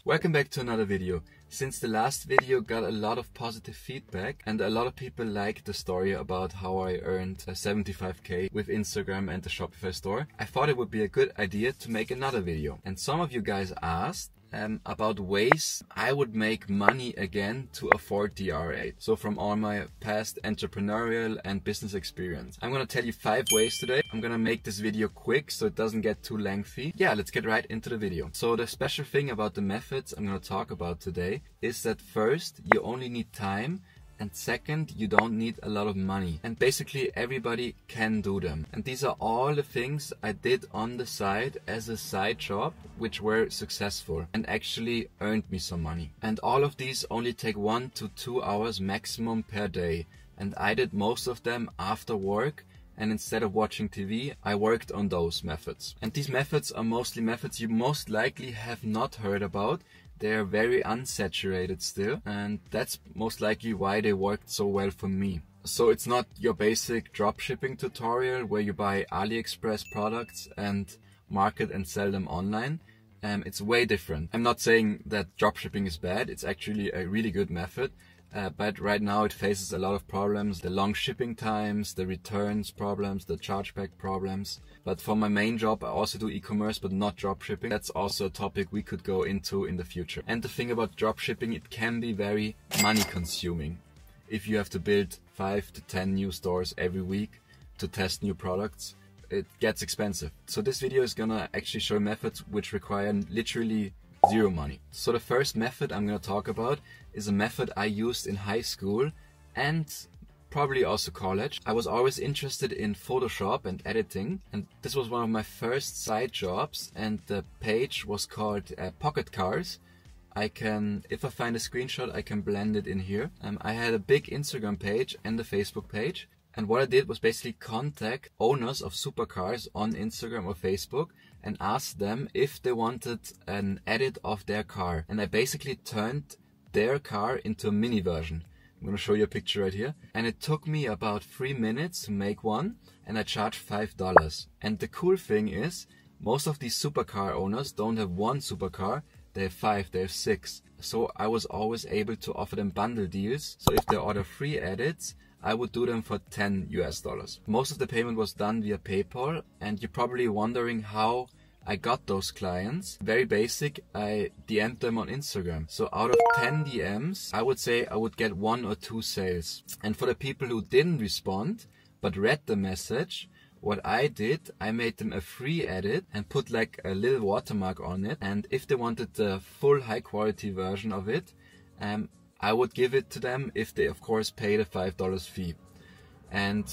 Welcome back to another video. Since the last video got a lot of positive feedback and a lot of people liked the story about how I earned 75k with Instagram and the Shopify store, I thought it would be a good idea to make another video. And some of you guys asked about ways I would make money again to afford the R8. So from all my past entrepreneurial and business experience. I'm gonna tell you 5 ways today. I'm gonna make this video quick so it doesn't get too lengthy. Yeah, let's get right into the video. So the special thing about the methods I'm gonna talk about today is that first, you only need time, and second, you don't need a lot of money. And basically everybody can do them. And these are all the things I did on the side as a side job, which were successful and actually earned me some money. And all of these only take 1 to 2 hours maximum per day. And I did most of them after work. And instead of watching TV, I worked on those methods. And these methods are mostly methods you most likely have not heard about. They're very unsaturated still, and that's most likely why they worked so well for me. So it's not your basic dropshipping tutorial where you buy AliExpress products and market and sell them online. It's way different. I'm not saying that dropshipping is bad. It's actually a really good method. But right now it faces a lot of problems, the long shipping times, the returns problems, the chargeback problems. But for my main job, I also do e-commerce, but not dropshipping. That's also a topic we could go into in the future. And the thing about dropshipping, it can be very money consuming. If you have to build 5 to 10 new stores every week to test new products, it gets expensive. So this video is gonna actually show methods which require literally zero money. So the first method I'm going to talk about is a method I used in high school and probably also college. I was always interested in Photoshop and editing, and this was one of my first side jobs, and the page was called Pocket Cars. If I find a screenshot, I can blend it in here. I had a big Instagram page and a Facebook page, and what I did was basically contact owners of supercars on Instagram or Facebook and ask them if they wanted an edit of their car. And I basically turned their car into a mini version. I'm gonna show you a picture right here. And it took me about 3 minutes to make one, and I charged $5. And the cool thing is, most of these supercar owners don't have one supercar, they have 5, they have 6. So I was always able to offer them bundle deals. So if they order 3 edits, I would do them for $10 US. Most of the payment was done via PayPal, and you're probably wondering how I got those clients. Very basic, I DM'd them on Instagram. So out of 10 DMs, I would say I would get 1 or 2 sales. And for the people who didn't respond, but read the message, what I did, I made them a free edit and put like a little watermark on it. And if they wanted the full high quality version of it, I would give it to them if they of course pay the $5 fee. And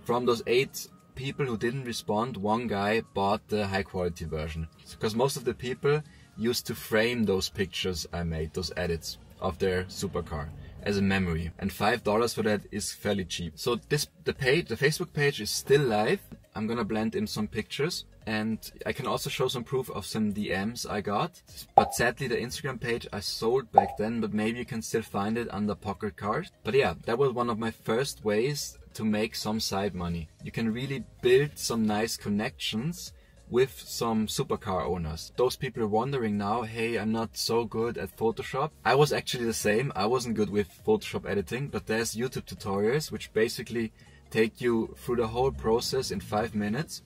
from those 8 people who didn't respond, 1 guy bought the high quality version. Because most of the people used to frame those pictures I made, those edits of their supercar as a memory. And $5 for that is fairly cheap. So the Facebook page is still live. I'm gonna blend in some pictures. And I can also show some proof of some DMs I got. But sadly the Instagram page I sold back then, but maybe you can still find it under Pocket Cars. But yeah, that was one of my first ways to make some side money. You can really build some nice connections with some supercar owners. Those people are wondering now, hey, I'm not so good at Photoshop. I was actually the same. I wasn't good with Photoshop editing, but there's YouTube tutorials which basically take you through the whole process in 5 minutes.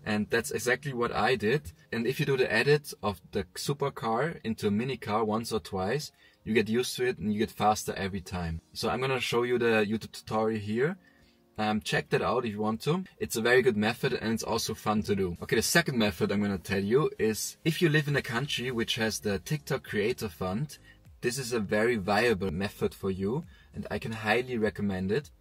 And that's exactly what I did. And if you do the edit of the supercar into a mini car once or twice, you get used to it and you get faster every time. So I'm gonna show you the YouTube tutorial here. Check that out if you want to. It's a very good method and it's also fun to do. Okay, the second method I'm gonna tell you is if you live in a country which has the TikTok Creator Fund, this is a very viable method for you and I can highly recommend it.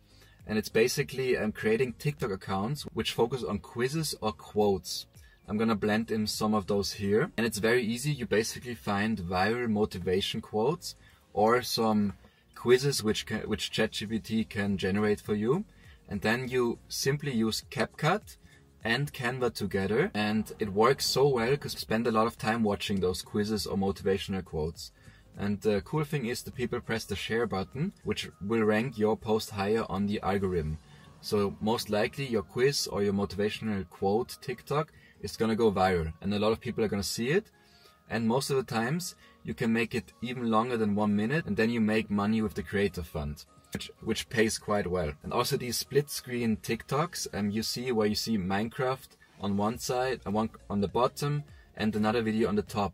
And it's basically creating TikTok accounts which focus on quizzes or quotes. I'm gonna blend in some of those here. And it's very easy. You basically find viral motivation quotes or some quizzes which ChatGPT can generate for you. And then you simply use CapCut and Canva together. And it works so well because you spend a lot of time watching those quizzes or motivational quotes. And the cool thing is the people press the share button, which will rank your post higher on the algorithm. So most likely your quiz or your motivational quote TikTok is gonna go viral and a lot of people are gonna see it. And most of the times you can make it even longer than 1 minute, and then you make money with the creator fund, which pays quite well. And also these split screen TikToks, you see where you see Minecraft on one side and one on the bottom and another video on the top,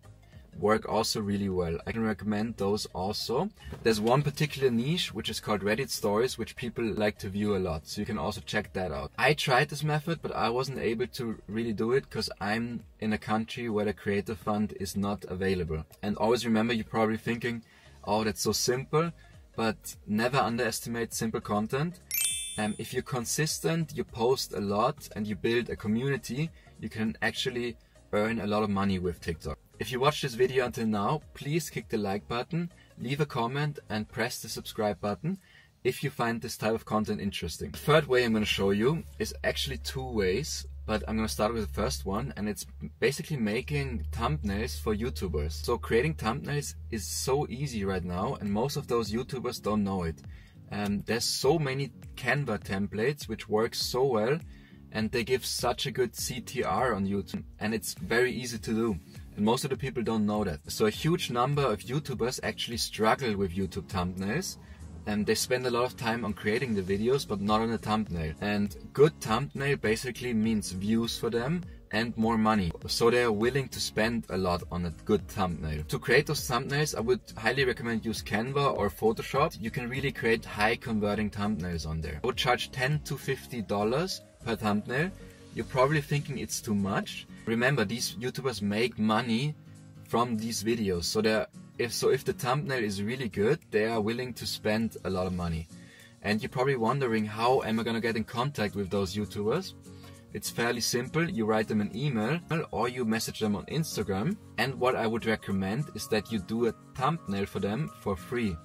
work also really well. I can recommend those also. There's one particular niche which is called Reddit stories, which people like to view a lot, so you can also check that out. I tried this method, but I wasn't able to really do it because I'm in a country where the creator fund is not available. And always remember, you're probably thinking, oh, that's so simple, but never underestimate simple content. If you're consistent, you post a lot and you build a community, you can actually earn a lot of money with TikTok. If you watched this video until now, please click the like button, leave a comment and press the subscribe button if you find this type of content interesting. The third way I'm going to show you is actually 2 ways, but I'm going to start with the first one, and it's basically making thumbnails for YouTubers. So creating thumbnails is so easy right now, and most of those YouTubers don't know it. There's so many Canva templates which work so well, and they give such a good CTR on YouTube, and it's very easy to do. And most of the people don't know that. So a huge number of YouTubers actually struggle with YouTube thumbnails, and they spend a lot of time on creating the videos but not on the thumbnail. And good thumbnail basically means views for them and more money. So they are willing to spend a lot on a good thumbnail. To create those thumbnails, I would highly recommend use Canva or Photoshop. You can really create high converting thumbnails on there. I would charge $10 to $50 per thumbnail. You're probably thinking it's too much. Remember, these YouTubers make money from these videos. So if the thumbnail is really good, they are willing to spend a lot of money. And you're probably wondering, how am I gonna get in contact with those YouTubers? It's fairly simple. You write them an email or you message them on Instagram. And what I would recommend is that you do a thumbnail for them for free,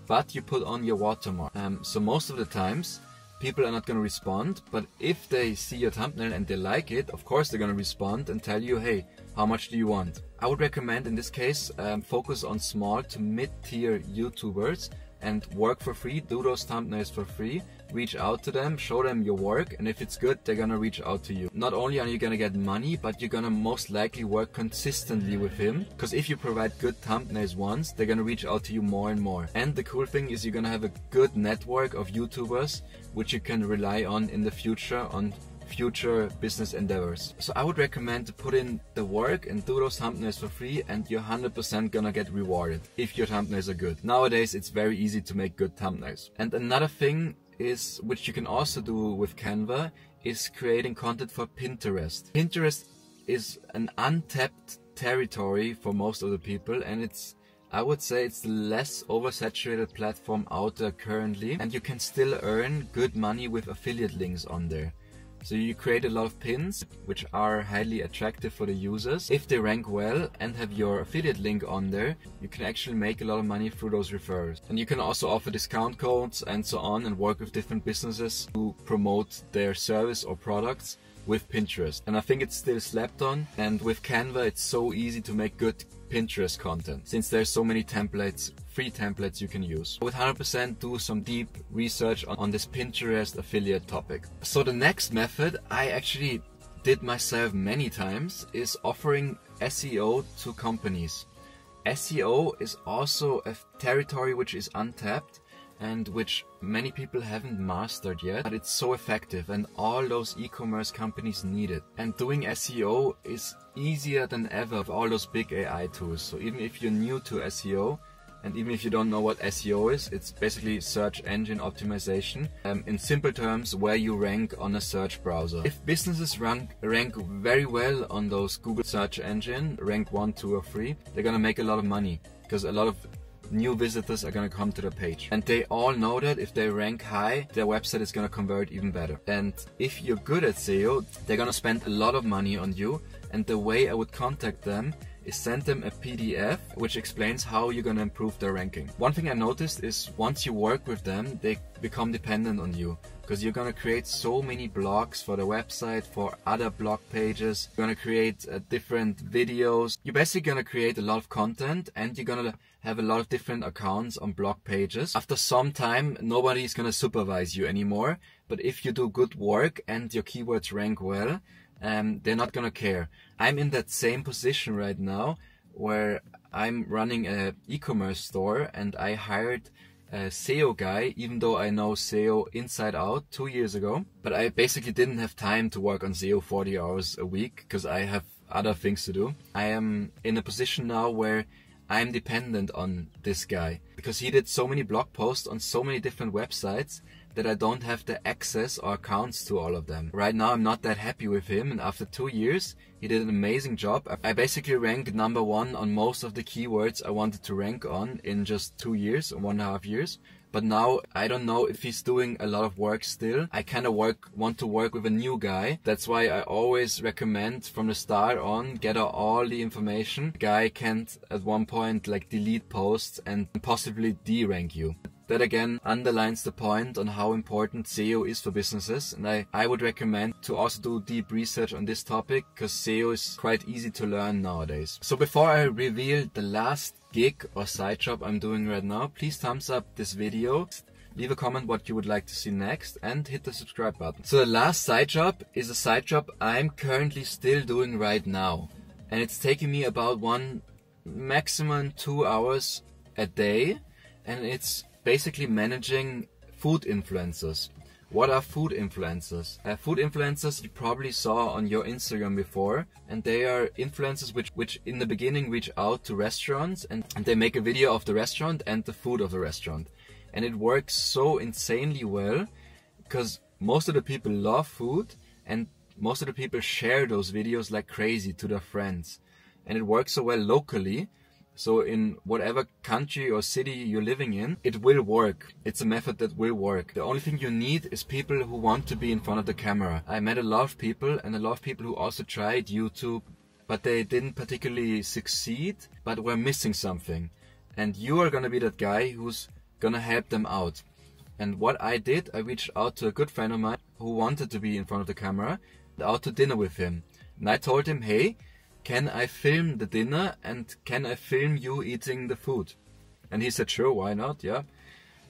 but you put on your watermark. So most of the times people are not going to respond, but if they see your thumbnail and they like it, of course they're going to respond and tell you, hey, how much do you want? I would recommend in this case focus on small to mid-tier YouTubers and work for free, do those thumbnails for free, reach out to them, show them your work, and if it's good, they're gonna reach out to you. Not only are you gonna get money, but you're gonna most likely work consistently with him, because if you provide good thumbnails once, they're gonna reach out to you more and more. And the cool thing is you're gonna have a good network of YouTubers which you can rely on in the future on future business endeavors. So I would recommend to put in the work and do those thumbnails for free, and you're 100% gonna get rewarded if your thumbnails are good. Nowadays it's very easy to make good thumbnails. And another thing is, which you can also do with Canva, is creating content for Pinterest. Pinterest is an untapped territory for most of the people, and I would say it's the less oversaturated platform out there currently, and you can still earn good money with affiliate links on there. So you create a lot of pins which are highly attractive for the users. If they rank well and have your affiliate link on there, you can actually make a lot of money through those referrals. And you can also offer discount codes and so on, and work with different businesses to promote their service or products with Pinterest. And I think it's still slept on, and with Canva it's so easy to make good Pinterest content, since there's so many templates, free templates you can use. With 100% do some deep research on this Pinterest affiliate topic. So the next method I actually did myself many times is offering SEO to companies. SEO is also a territory which is untapped and which many people haven't mastered yet, but it's so effective and all those e-commerce companies need it. And doing SEO is easier than ever with all those big AI tools. So even if you're new to SEO, and even if you don't know what SEO is, it's basically search engine optimization. In simple terms, where you rank on a search browser. If businesses rank very well on those Google search engine, rank 1, 2 or 3, they're gonna make a lot of money, because a lot of new visitors are going to come to the page, and they all know that if they rank high, their website is going to convert even better. And if you're good at SEO, they're going to spend a lot of money on you, and the way I would contact them is send them a PDF which explains how you're going to improve their ranking. One thing I noticed is once you work with them, they become dependent on you, because you're going to create so many blogs for the website, for other blog pages. You're going to create different videos. You're basically going to create a lot of content, and you're going to have a lot of different accounts on blog pages. After some time, nobody is going to supervise you anymore, but if you do good work and your keywords rank well, they're not gonna care. I'm in that same position right now, where I'm running a e-commerce store and I hired a SEO guy, even though I know SEO inside out 2 years ago. But I basically didn't have time to work on SEO 40 hours a week because I have other things to do. I am in a position now where I'm dependent on this guy because he did so many blog posts on so many different websites that I don't have the access or accounts to all of them. Right now I'm not that happy with him, and after 2 years he did an amazing job. I basically ranked #1 on most of the keywords I wanted to rank on in just 2 years or 1.5 years. But now I don't know if he's doing a lot of work still. I kind of want to work with a new guy. That's why I always recommend from the start on, gather all the information. The guy can't at one point like delete posts and possibly de-rank you. That again underlines the point on how important SEO is for businesses, and I would recommend to also do deep research on this topic because SEO is quite easy to learn nowadays. So before I reveal the last gig or side job I'm doing right now, please thumbs up this video, leave a comment what you would like to see next, and hit the subscribe button. So the last side job is a side job I'm currently still doing right now, and it's taking me about maximum 2 hours a day, and it's basically managing food influencers. What are food influencers? Food influencers you probably saw on your Instagram before, and they are influencers which in the beginning reach out to restaurants and they make a video of the restaurant and the food of the restaurant. And it works so insanely well because most of the people love food and most of the people share those videos like crazy to their friends. And it works so well locally. So in whatever country or city you're living in, it will work. It's a method that will work. The only thing you need is people who want to be in front of the camera. I met a lot of people and a lot of people who also tried YouTube, but they didn't particularly succeed, but were missing something. And you are gonna be that guy who's gonna help them out. And what I did, I reached out to a good friend of mine who wanted to be in front of the camera, out to dinner with him. And I told him, hey, can I film the dinner and can I film you eating the food? And he said, sure, why not? Yeah.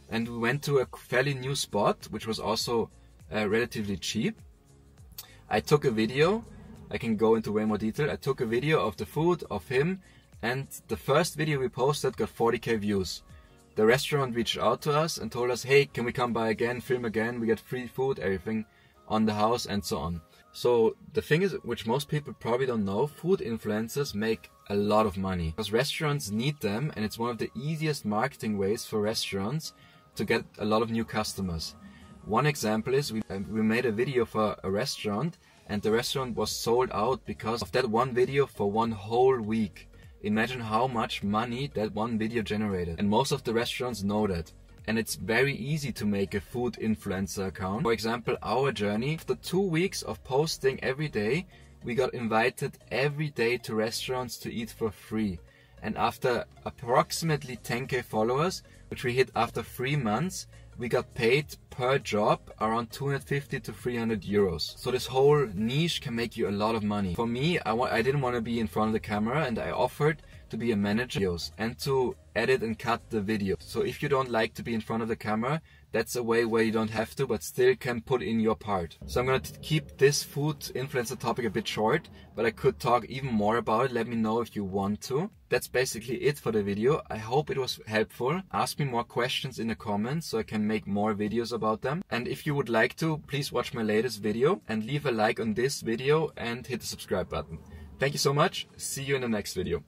And we went to a fairly new spot, which was also relatively cheap. I took a video. I can go into way more detail. I took a video of the food, of him, and the first video we posted got 40k views. The restaurant reached out to us and told us, hey, can we come by again, film again? We get free food, everything on the house and so on. So the thing is, which most people probably don't know, food influencers make a lot of money because restaurants need them, and it's one of the easiest marketing ways for restaurants to get a lot of new customers. One example is we made a video for a restaurant and the restaurant was sold out because of that one video for 1 whole week. Imagine how much money that one video generated, and most of the restaurants know that. And it's very easy to make a food influencer account. For example, our journey, after 2 weeks of posting every day, we got invited every day to restaurants to eat for free. And after approximately 10k followers, which we hit after 3 months, we got paid per job around 250 to 300 euros. So this whole niche can make you a lot of money. For me, I didn't want to be in front of the camera, and I offered to be a manager and to edit and cut the video. So if you don't like to be in front of the camera, that's a way where you don't have to, but still can put in your part. So I'm gonna keep this food influencer topic a bit short, but I could talk even more about it. Let me know if you want to. That's basically it for the video. I hope it was helpful. Ask me more questions in the comments so I can make more videos about them. And if you would like to, please watch my latest video and leave a like on this video and hit the subscribe button. Thank you so much. See you in the next video.